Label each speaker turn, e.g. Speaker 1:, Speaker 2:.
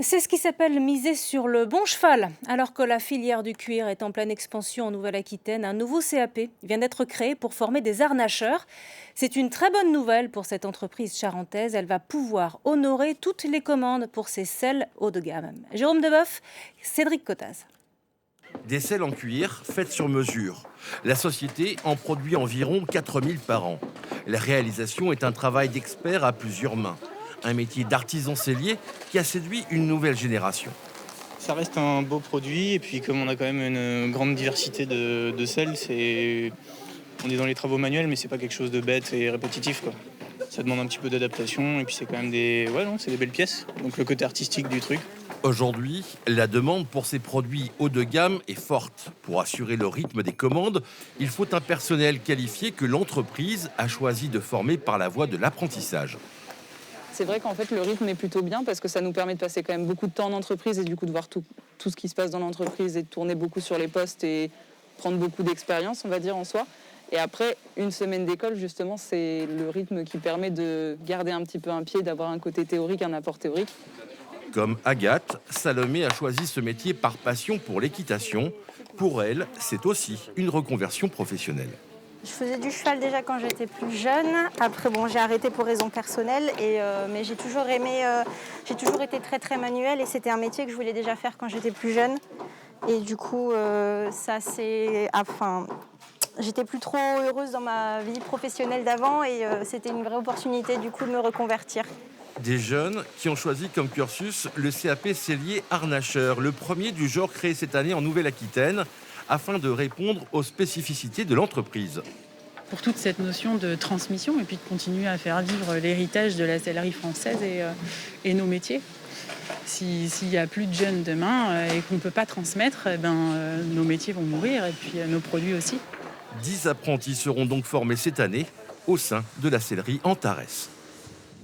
Speaker 1: C'est ce qui s'appelle miser sur le bon cheval. Alors que la filière du cuir est en pleine expansion en Nouvelle-Aquitaine, un nouveau CAP vient d'être créé pour former des harnacheurs. C'est une très bonne nouvelle pour cette entreprise charentaise. Elle va pouvoir honorer toutes les commandes pour ses selles haut de gamme. Jérôme Deboeuf, Cédric Cottaz.
Speaker 2: Des selles en cuir faites sur mesure. La société en produit environ 4000 par an. La réalisation est un travail d'expert à plusieurs mains. Un métier d'artisan sellier qui a séduit une nouvelle génération.
Speaker 3: Ça reste un beau produit et puis comme on a quand même une grande diversité de sels, on est dans les travaux manuels mais c'est pas quelque chose de bête et répétitif, quoi. Ça demande un petit peu d'adaptation et puis c'est quand même c'est des belles pièces. Donc le côté artistique du truc.
Speaker 2: Aujourd'hui, la demande pour ces produits haut de gamme est forte. Pour assurer le rythme des commandes, il faut un personnel qualifié que l'entreprise a choisi de former par la voie de l'apprentissage.
Speaker 4: C'est vrai qu'en fait, le rythme est plutôt bien parce que ça nous permet de passer quand même beaucoup de temps en entreprise et du coup de voir tout ce qui se passe dans l'entreprise et de tourner beaucoup sur les postes et prendre beaucoup d'expérience, on va dire, en soi. Et après, une semaine d'école, justement, c'est le rythme qui permet de garder un petit peu un pied, d'avoir un côté théorique, un apport théorique.
Speaker 2: Comme Agathe, Salomé a choisi ce métier par passion pour l'équitation. Pour elle, c'est aussi une reconversion professionnelle.
Speaker 5: Je faisais du cheval déjà quand j'étais plus jeune. Après, bon, j'ai arrêté pour raisons personnelles, mais j'ai toujours aimé, j'ai toujours été très très manuelle et c'était un métier que je voulais déjà faire quand j'étais plus jeune. Et du coup, j'étais plus trop heureuse dans ma vie professionnelle d'avant et c'était une vraie opportunité du coup de me reconvertir.
Speaker 2: Des jeunes qui ont choisi comme cursus le CAP sellier harnacheur, le premier du genre créé cette année en Nouvelle-Aquitaine, afin de répondre aux spécificités de l'entreprise.
Speaker 6: Pour toute cette notion de transmission et puis de continuer à faire vivre l'héritage de la sellerie française et nos métiers. S'il n'y a plus de jeunes demain et qu'on ne peut pas transmettre, nos métiers vont mourir et puis nos produits aussi.
Speaker 2: 10 apprentis seront donc formés cette année au sein de la sellerie Antares.